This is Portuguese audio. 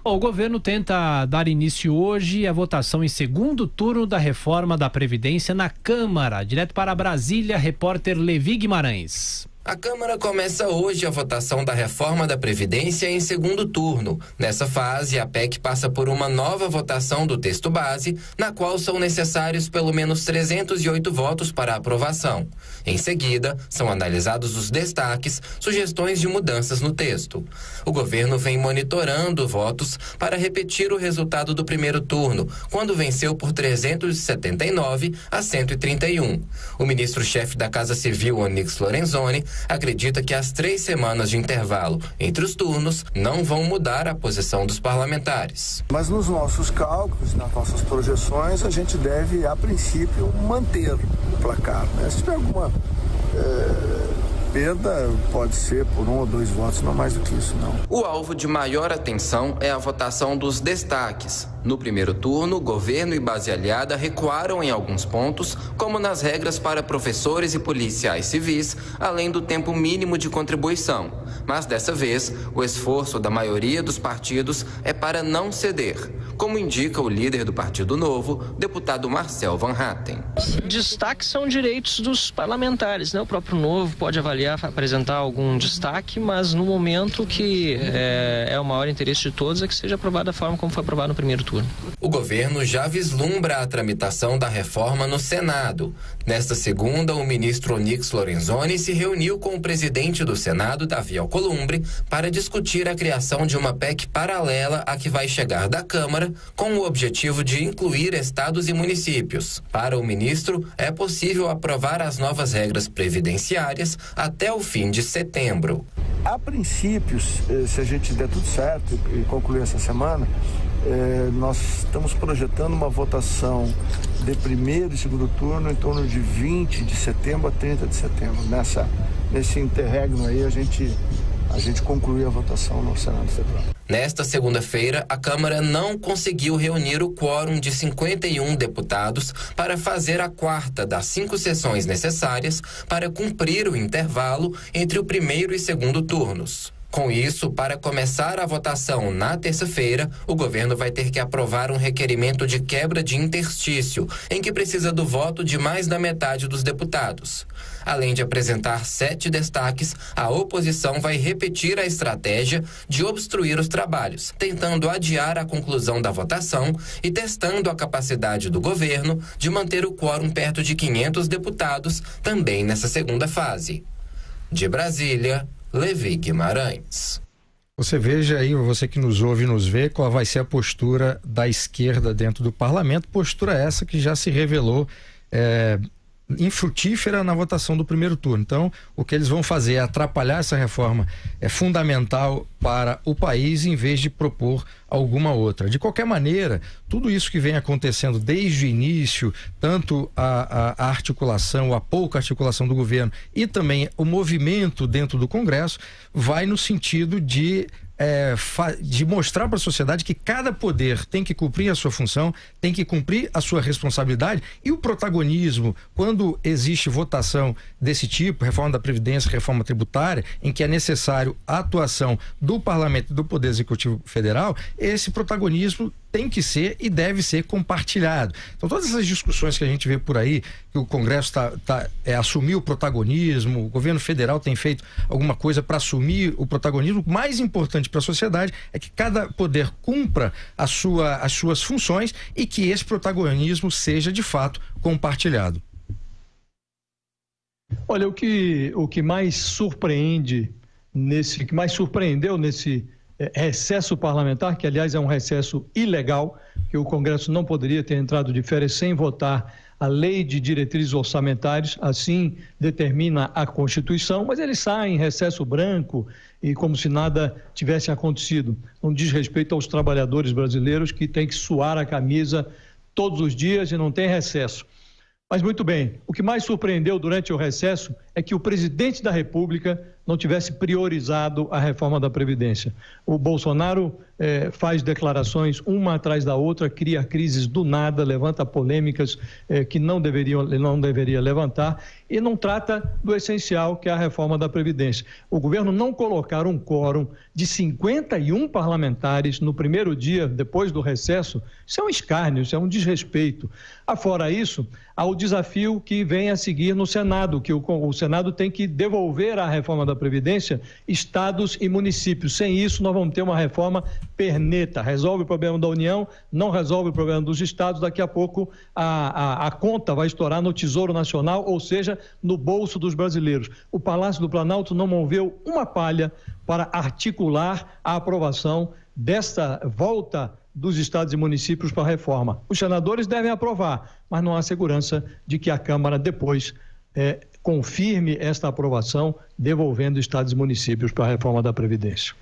O governo tenta dar início hoje à votação em segundo turno da reforma da Previdência na Câmara. Direto para Brasília, repórter Levi Guimarães. A Câmara começa hoje a votação da reforma da Previdência em segundo turno. Nessa fase, a PEC passa por uma nova votação do texto base, na qual são necessários pelo menos 308 votos para aprovação. Em seguida, são analisados os destaques, sugestões de mudanças no texto. O governo vem monitorando votos para repetir o resultado do primeiro turno, quando venceu por 379 a 131. O ministro-chefe da Casa Civil, Onyx Lorenzoni, acredita que as 3 semanas de intervalo entre os turnos não vão mudar a posição dos parlamentares. Mas nos nossos cálculos, nas nossas projeções, a gente deve, a princípio, manter o placar, né? Se tiver alguma perda, pode ser por 1 ou 2 votos, não mais do que isso, não. O alvo de maior atenção é a votação dos destaques. No primeiro turno, governo e base aliada recuaram em alguns pontos, como nas regras para professores e policiais civis, além do tempo mínimo de contribuição. Mas dessa vez, o esforço da maioria dos partidos é para não ceder, como indica o líder do Partido Novo, deputado Marcel Van Hatten. Destaques são direitos dos parlamentares, né? O próprio Novo pode avaliar, apresentar algum destaque, mas no momento que é o maior interesse de todos é que seja aprovado da forma como foi aprovado no primeiro turno. O governo já vislumbra a tramitação da reforma no Senado. Nesta segunda, o ministro Onyx Lorenzoni se reuniu com o presidente do Senado, Davi Alcolumbre, para discutir a criação de uma PEC paralela à que vai chegar da Câmara, com o objetivo de incluir estados e municípios. Para o ministro, é possível aprovar as novas regras previdenciárias até o fim de setembro. A princípio, se a gente der tudo certo e concluir essa semana, nós estamos projetando uma votação de primeiro e segundo turno em torno de 20 de setembro a 30 de setembro. Nesse interregno aí, a gente concluir a votação no Senado Federal. Nesta segunda-feira, a Câmara não conseguiu reunir o quórum de 51 deputados para fazer a quarta das 5 sessões necessárias para cumprir o intervalo entre o primeiro e segundo turnos. Com isso, para começar a votação na terça-feira, o governo vai ter que aprovar um requerimento de quebra de interstício, em que precisa do voto de mais da metade dos deputados. Além de apresentar 7 destaques, a oposição vai repetir a estratégia de obstruir os trabalhos, tentando adiar a conclusão da votação e testando a capacidade do governo de manter o quórum perto de 500 deputados também nessa segunda fase. De Brasília, Levi Guimarães. Você veja aí, você que nos ouve e nos vê, qual vai ser a postura da esquerda dentro do parlamento, postura essa que já se revelou infrutífera na votação do primeiro turno. Então, o que eles vão fazer é atrapalhar essa reforma fundamental para o país, em vez de propor alguma outra. De qualquer maneira, tudo isso que vem acontecendo desde o início, tanto a articulação, a pouca articulação do governo e também o movimento dentro do Congresso, vai no sentido de mostrar para a sociedade que cada poder tem que cumprir a sua função, tem que cumprir a sua responsabilidade, e o protagonismo, quando existe votação desse tipo, reforma da Previdência, reforma tributária, em que é necessário a atuação do Parlamento e do Poder Executivo Federal, esse protagonismo tem que ser e deve ser compartilhado. Então, todas essas discussões que a gente vê por aí, que o Congresso assumiu o protagonismo, o governo federal tem feito alguma coisa para assumir o protagonismo, o mais importante para a sociedade é que cada poder cumpra as suas funções e que esse protagonismo seja de fato compartilhado. Olha, o que mais surpreendeu nesse recesso parlamentar, que aliás é um recesso ilegal, que o Congresso não poderia ter entrado de férias sem votar a lei de diretrizes orçamentárias, assim determina a Constituição, mas ele sai em recesso branco e como se nada tivesse acontecido. Não diz respeito aos trabalhadores brasileiros que têm que suar a camisa todos os dias e não tem recesso. Mas muito bem, o que mais surpreendeu durante o recesso é que o presidente da República não tivesse priorizado a reforma da Previdência. O Bolsonaro faz declarações uma atrás da outra, cria crises do nada, levanta polêmicas que não deveria levantar e não trata do essencial, que é a reforma da Previdência. O governo não colocar um quórum de 51 parlamentares no primeiro dia, depois do recesso, isso é um escárnio, isso é um desrespeito. Afora isso, há o desafio que vem a seguir no Senado, que o Senado tem que devolver à reforma da Previdência estados e municípios. Sem isso, nós vamos ter uma reforma perneta. Resolve o problema da União, não resolve o problema dos estados. Daqui a pouco a conta vai estourar no Tesouro Nacional, ou seja, no bolso dos brasileiros. O Palácio do Planalto não moveu uma palha para articular a aprovação desta volta dos estados e municípios para a reforma. Os senadores devem aprovar, mas não há segurança de que a Câmara depois confirme esta aprovação, devolvendo estados e municípios para a reforma da Previdência.